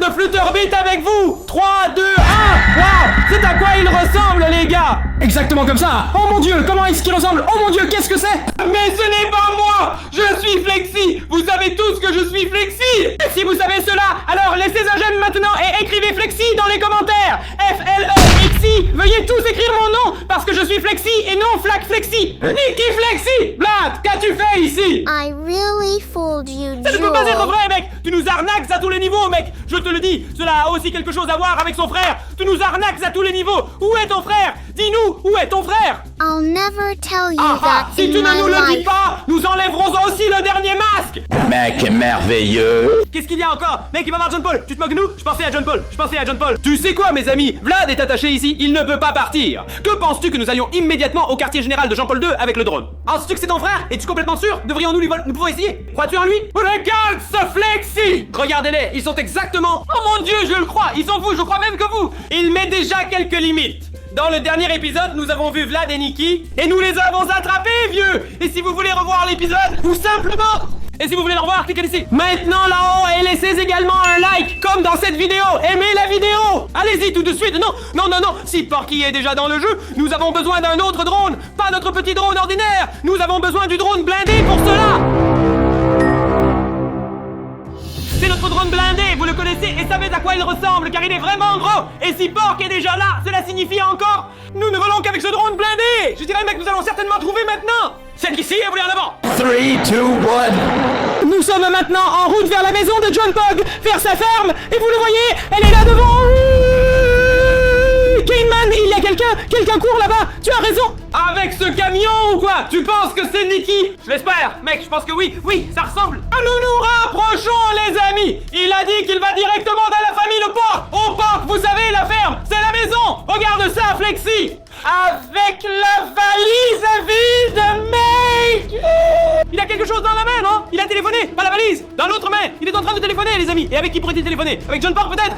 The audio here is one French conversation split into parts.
de Flutterbeat avec vous. 3, 2, 1. Waouh, c'est à quoi il ressemble, les gars? Exactement comme ça. Oh mon dieu, comment est-ce qu'il ressemble? Oh mon dieu, qu'est-ce que c'est? Mais ce n'est pas moi. Je suis Flexi. Vous savez tous que je suis Flexi. Et si vous savez cela, alors laissez un j'aime maintenant et écrivez Flexi dans les commentaires. F-L-E-X-I. Veuillez tous écrire mon nom parce que je suis Flexi et non Flac Flexi. Niki Flexi. Vlad, qu'as-tu fait ici? I really fooled you, Ça ne peut pas être Jewel. vrai, mec. Tu nous arnaques à tous les niveaux, mec. Je te le dis, cela a aussi quelque chose à voir avec son frère. Tu nous arnaques à tous les niveaux. Où est ton frère? Dis-nous, où est ton frère? I'll never tell you Ah, that si in tu ne my nous le dis life. pas, nous enlèverons aussi le dernier masque. Mec merveilleux. Qu'est-ce qu'il y a encore? Mec, il va voir John Paul. Tu te moques de nous? Je pensais à John Paul. Tu sais quoi, mes amis? Vlad est attaché ici, il ne peut pas partir. Que penses-tu que nous allions immédiatement au quartier général de Jean-Paul II avec le drone? Penses-tu que c'est ton frère? Es-tu complètement sûr? Devrions-nous lui voler? Nous pouvons essayer? Crois-tu en lui? Regarde ce Flexi! Regardez-les, ils sont exactement... Oh mon dieu, je le crois! Ils sont vous, je crois même que vous! Il met déjà quelques limites. Dans le dernier épisode, nous avons vu Vlad et Niki, et nous les avons attrapés, vieux! Et si vous voulez revoir l'épisode, ou simplement... Et si vous voulez le revoir, cliquez ici. Maintenant là-haut, et laissez également un like, comme dans cette vidéo. Aimez la vidéo. Allez-y tout de suite. Non. Si Porky est déjà dans le jeu, nous avons besoin d'un autre drone. Pas notre petit drone ordinaire. Nous avons besoin du drone blindé pour cela. C'est notre drone blindé, vous le connaissez et savez à quoi il ressemble, car il est vraiment gros. Et si Pork est déjà là, cela signifie encore... Nous ne volons qu'avec ce drone blindé. Je dirais, mec, nous allons certainement trouver maintenant. Celle qui et vous voulez en avant. 3, 2, 1. Nous sommes maintenant en route vers la maison de John Pog, vers sa ferme, et vous le voyez, elle est là devant. Kaneman, il y a quelqu'un court là-bas, tu as raison. Avec ce camion ou quoi? Tu penses que c'est Niki? Je l'espère, mec, je pense que oui, ça ressemble. Nous nous rapprochons, les amis. Il a dit qu'il va directement dans la famille le porc. Au porc, vous savez, la ferme, c'est la maison. Regarde ça, Flexi. Avec la valise vide, mec. Il a quelque chose dans la main, non? Il a téléphoné, pas la valise. Dans l'autre main, il est en train de téléphoner, les amis. Et avec qui pourrait-il téléphoner? Avec John Pork, peut-être?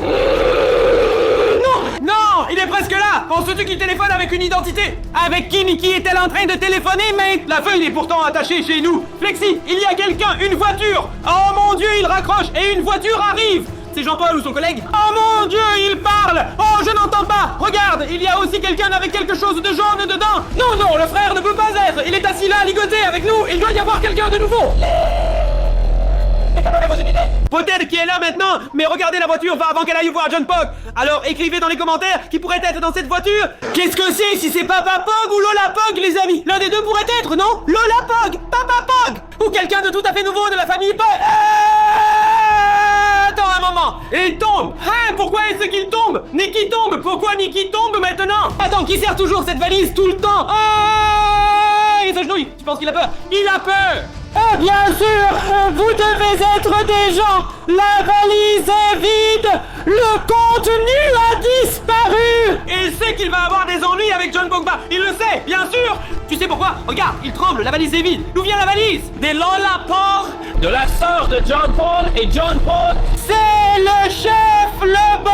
Non, il est presque là. Penses-tu qu'il téléphone avec une identité? Avec qui Niki est-elle en train de téléphoner, mate? La feuille est pourtant attachée chez nous. Flexi, il y a quelqu'un, une voiture. Oh mon dieu, il raccroche et une voiture arrive. C'est Jean-Paul ou son collègue? Oh mon dieu, il parle. Oh, je n'entends pas. Regarde, il y a aussi quelqu'un avec quelque chose de jaune dedans. Non, le frère ne peut pas être. Il est assis là, ligoté avec nous. Il doit y avoir quelqu'un de nouveau. Peut-être qu'il est là maintenant, mais regardez, la voiture va avant qu'elle aille voir John Pog. Alors écrivez dans les commentaires qui pourrait être dans cette voiture. Qu'est-ce que c'est, si c'est Papa Pog ou Lola Pog, les amis? L'un des deux pourrait être, non? Lola Pog, Papa Pog, ou quelqu'un de tout à fait nouveau de la famille Pog. Attends un moment, il tombe. Hein, pourquoi est-ce qu'il tombe? Niki tombe. Pourquoi Niki tombe maintenant? Attends, qui sert toujours cette valise tout le temps? Il s'agenouille. Tu penses qu'il a peur? Il a peur. Bien sûr, vous devez être des gens. La valise est vide. Le contenu a disparu. Il sait qu'il va avoir des ennuis avec John Pogba. Il le sait, bien sûr. Tu sais pourquoi? Regarde, il tremble, la valise est vide. D'où vient la valise? Des Lola Pog. De la sœur de John Paul et John Paul. C'est le chef, le boss.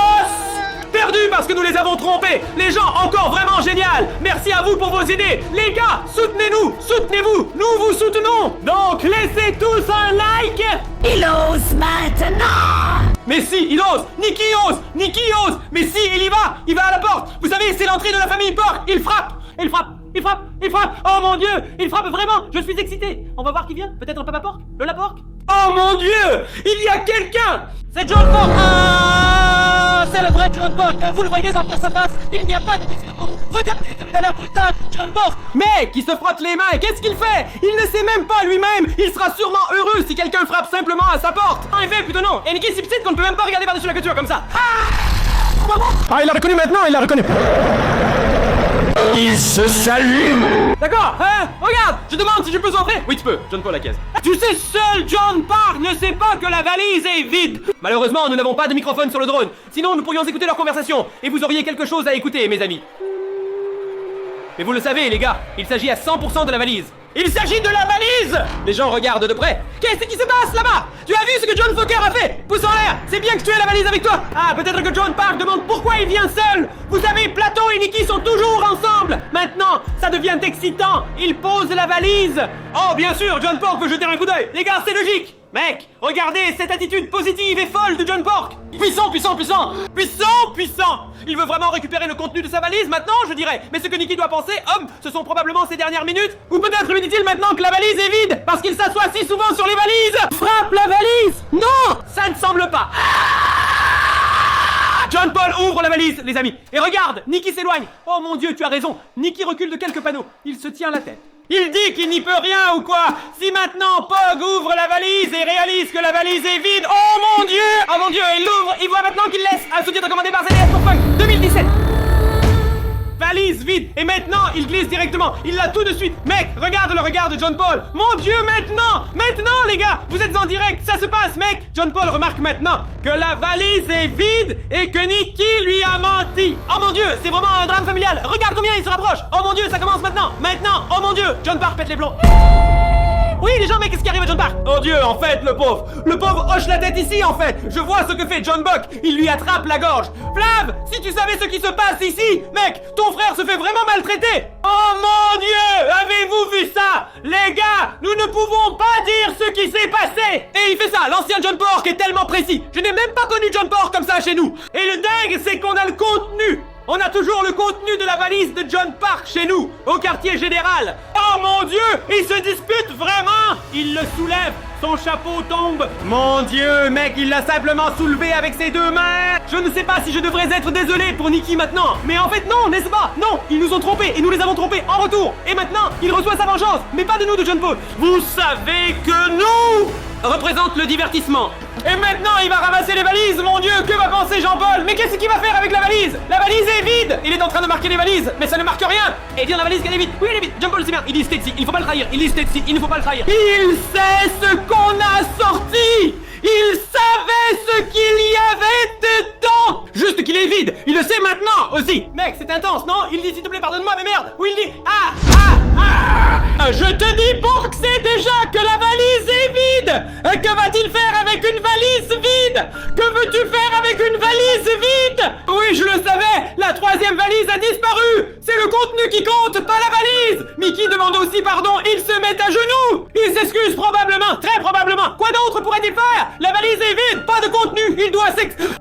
Perdu parce que nous les avons trompés. Les gens encore vraiment génial. Merci à vous pour vos idées. Les gars, soutenez-nous, soutenez-vous. Nous vous soutenons. Donc laissez tous un like. Il ose maintenant. Mais si, il ose. Niki ose. Mais si, il y va. Il va à la porte. Vous savez, c'est l'entrée de la famille Pork. Il frappe. Oh mon dieu, il frappe vraiment. Je suis excité. On va voir qui vient. Peut-être Papa Pork, Lola Pork. Oh mon dieu, il y a quelqu'un. C'est John Pork. C'est le vrai John Pork. Vous le voyez en face à face. Il n'y a pas de différence. Regardez de la putain, John Pork. Mec, il se frotte les mains. Qu'est-ce qu'il fait? Il ne sait même pas lui-même. Il sera sûrement heureux si quelqu'un frappe simplement à sa porte. En effet, plutôt non. Et Niki est si petite qu'on ne peut même pas regarder par-dessus la couture comme ça. Ah, il l'a reconnu maintenant, il l'a reconnu. Il se s'allume. D'accord, hein? Regarde, je demande si je peux entrer. Oui, tu peux, John Paul la caisse. Tu sais, seul John Park ne sait pas que la valise est vide. Malheureusement, nous n'avons pas de microphone sur le drone. Sinon, nous pourrions écouter leur conversation. Et vous auriez quelque chose à écouter, mes amis. Mais vous le savez, les gars, il s'agit à 100% de la valise. Il s'agit de la valise! Les gens regardent de près. Qu'est-ce qui se passe là-bas? Tu as vu ce que John Fokker a fait? Pouce en l'air! C'est bien que tu aies la valise avec toi! Ah, peut-être que John Park demande pourquoi il vient seul! Vous savez, Platon et Niki sont toujours ensemble! Maintenant, ça devient excitant! Il pose la valise! Oh, bien sûr, John Park veut jeter un coup d'œil! Les gars, c'est logique! Mec, regardez cette attitude positive et folle de John Pork. Puissant, puissant, puissant. Puissant, puissant. Il veut vraiment récupérer le contenu de sa valise maintenant, je dirais. Mais ce que Nikki doit penser, homme, ce sont probablement ses dernières minutes. Ou peut-être lui dit-il maintenant que la valise est vide, parce qu'il s'assoit si souvent sur les valises. Frappe la valise. Non, ça ne semble pas. John Paul ouvre la valise, les amis. Et regarde, Nikki s'éloigne. Oh mon Dieu, tu as raison. Nikki recule de quelques panneaux. Il se tient la tête. Il dit qu'il n'y peut rien ou quoi. Si maintenant Pog ouvre la valise et réalise que la valise est vide, oh mon Dieu, il l'ouvre, il voit maintenant qu'il laisse un sous-titre commandé par ZDF pour Pog 2017. Valise vide, et maintenant il glisse directement, il l'a tout de suite. Mec, regarde le regard de John Paul. Mon Dieu, maintenant les gars, vous êtes en direct, ça se passe, mec. John Paul remarque maintenant que la valise est vide et que Nikki lui a menti. Oh mon Dieu, c'est vraiment un drame familial. Regarde combien il se rapproche. Oh mon Dieu, ça commence maintenant, oh mon Dieu. John Park pète les plombs. Oui, les gens, mais qu'est-ce qui arrive à John Park? Oh Dieu, en fait, le pauvre hoche la tête ici, en fait. Je vois ce que fait John Buck, il lui attrape la gorge. Flav, si tu savais ce qui se passe ici, mec, ton frère se fait vraiment maltraiter. Oh mon Dieu, avez-vous vu ça? Les gars, nous ne pouvons pas dire ce qui s'est passé. Et il fait ça, l'ancien John Pork est tellement précis. Je n'ai même pas connu John Pork comme ça chez nous. Et le dingue, c'est qu'on a le contenu. On a toujours le contenu de la valise de John Park chez nous, au quartier général. Oh mon Dieu, ils se disputent vraiment. Il le soulève, son chapeau tombe. Mon Dieu, mec, il l'a simplement soulevé avec ses deux mains. Je ne sais pas si je devrais être désolé pour Nikki maintenant. Mais en fait non, n'est-ce pas? Non, ils nous ont trompés et nous les avons trompés en retour. Et maintenant, il reçoit sa vengeance, mais pas de nous de John Paul. Vous savez que nous représente le divertissement. Et maintenant, il va ramasser les valises, mon Dieu, que va penser Jean-Paul? Mais qu'est-ce qu'il va faire avec la valise? La valise est vide. Il est en train de marquer les valises, mais ça ne marque rien. Et dire la valise qu'elle est vide. Oui, elle est vide. Jean-Paul, c'est bien. Il dit Stetsi, il faut pas le trahir. Il dit Stetsi, il ne faut pas le trahir. Il sait ce qu'on a sorti. Il savait ce qu'il y avait dedans. Juste qu'il est vide. Il le sait maintenant aussi. Mec, c'est intense, non? Il dit s'il te plaît, pardonne-moi, mais merde. Ou il dit je te dis pour que c'est déjà que la valise est vide. Que va-t-il faire avec une valise vide? Que veux-tu faire avec une valise vide? Oui, je le savais. La troisième valise a disparu. C'est le contenu qui compte, pas la valise. Mickey demande aussi pardon. Il se met à genoux. Il s'excuse probablement, très probablement. Quoi d'autre pourrait-il faire? La valise est vide, pas de contenu. Il doit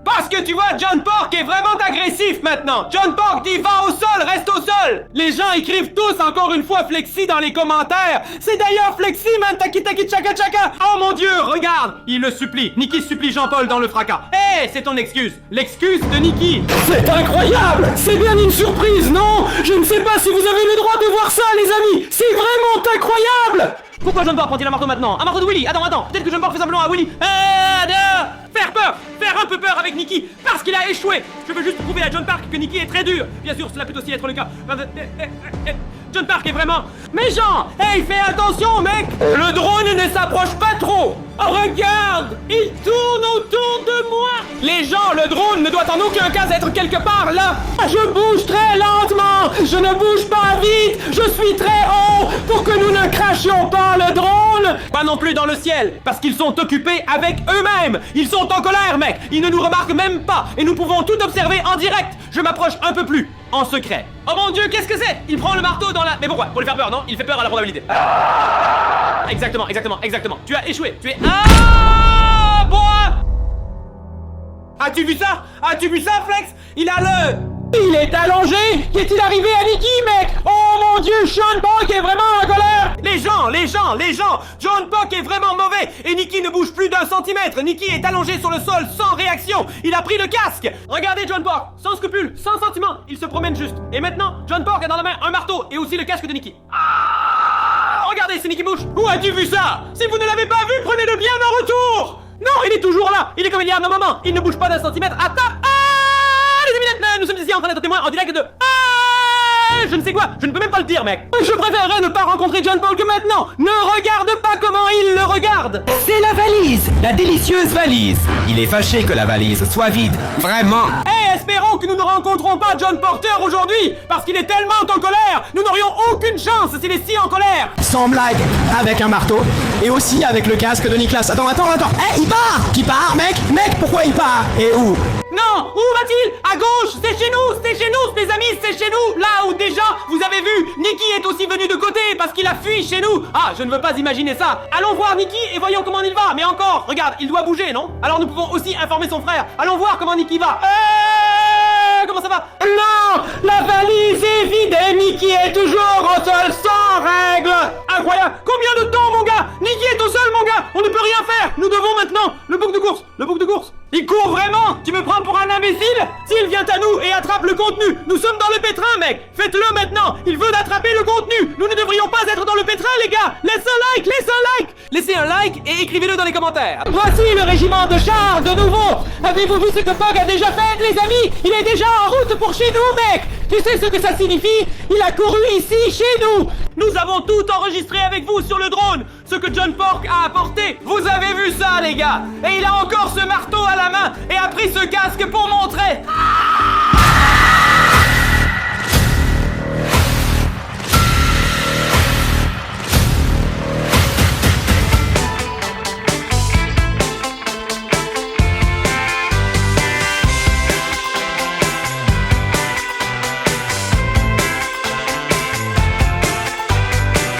Parce que tu vois, John Pork est vraiment agressif maintenant. John Pork dit va au sol, reste au sol. Les gens écrivent tous encore une fois Flexi dans les commentaires. C'est d'ailleurs Flexi, man, taki taki chaka chaka. Oh mon Dieu, regarde. Il le supplie. Nikki supplie Jean-Paul dans le fracas. Hé, c'est ton excuse. L'excuse de Nikki. C'est incroyable. C'est bien une surprise, non? Je ne sais pas si vous avez le droit de voir ça, les amis. C'est vraiment incroyable. Pourquoi John Pork prend-il un marteau maintenant? Un marteau de Willy. Attends. Peut-être que John Pork fait semblant à Willy. Faire peur. Faire un peu peur avec Nikki. Parce qu'il a échoué. Je veux juste prouver à John Park que Nikki est très dur. Bien sûr, cela peut aussi être le cas. John Park est vraiment méchant. Hey, fais attention, mec. Le drone ne s'approche pas trop. Oh, regarde, il tourne autour de moi. Les gens, le drone ne doit en aucun cas être quelque part là. Je bouge très lentement. Je ne bouge pas vite. Je suis très haut pour que nous ne crachions pas le drone. Pas non plus dans le ciel, parce qu'ils sont occupés avec eux-mêmes. Ils sont en colère, mec. Ils ne nous remarquent même pas. Et nous pouvons tout observer en direct. Je m'approche un peu plus, en secret. Oh mon Dieu, qu'est-ce que c'est? Il prend le marteau dans la... Mais pourquoi? Pour lui faire peur, non? Il fait peur à la probabilité. Exactement. Tu as échoué. Tu es... Bois. As-tu vu ça? Flex? Il est allongé. Qu'est-il arrivé à Nikki, mec? Oh mon Dieu, John Pork est vraiment en colère. Les gens. John Pork est vraiment mauvais. Et Nikki ne bouge plus d'1 centimètre. Nikki est allongé sur le sol sans réaction. Il a pris le casque. Regardez John Pork, sans scrupule, sans sentiment. Il se promène juste. Et maintenant, John Pork a dans la main un marteau et aussi le casque de Nikki. Regardez, c'est Nikki bouge. Où as-tu vu ça? Si vous ne l'avez pas vu, prenez-le bien en retour. Non, il est toujours là. Il est comme il y a un moment. Il ne bouge pas d'1 centimètre. Attends. Les amis, nous sommes ici en train d'être témoins en direct de... je ne sais quoi. Je ne peux même pas le dire, mec. Je préférerais ne pas rencontrer John Paul que maintenant. Ne regarde pas comment il le regarde. C'est la valise, la délicieuse valise. Il est fâché que la valise soit vide. Vraiment. Hey, espérons que nous ne rencontrons pas John Porter aujourd'hui, parce qu'il est tellement en colère. Nous n'aurions aucune chance s'il est si en colère. Sans blague, avec un marteau, et aussi avec le casque de Nicolas. Attends. Eh, il part! Qui part, mec? Pourquoi il part? Et où? Non, où va-t-il? À gauche, c'est chez nous, mes amis, c'est chez nous. Là où déjà, vous avez vu, Nicky est aussi venu de côté parce qu'il a fui chez nous. Ah, je ne veux pas imaginer ça. Allons voir Nicky et voyons comment il va. Mais encore, regarde, il doit bouger, non? Alors nous pouvons aussi informer son frère. Allons voir comment Nicky va. Comment ça va? Non! La valise est vide et Nicky est toujours au sol sans règle! Incroyable! Combien de temps, mon gars? Nicky est au sol, mon gars! On ne peut rien faire! Nous devons maintenant... Le bouc de course! Il court vraiment? Tu me prends pour un imbécile? S'il vient à nous et attrape le contenu, nous sommes dans le pétrin, mec! Faites-le maintenant! Il veut attraper le contenu! Nous ne devrions pas être dans le pétrin, les gars! Laissez un like! Laissez un like et écrivez-le dans les commentaires! Voici le régiment de chars de nouveau! Avez-vous vu ce que Pog a déjà fait, les amis? Il est déjà en route pour chez nous, mec! Tu sais ce que ça signifie? Il a couru ici, chez nous! Nous avons tout enregistré avec vous sur le drone! Ce que John Pork a apporté! Vous avez vu ça, les gars! Et il a encore ce marteau à la main et a pris ce casque pour montrer!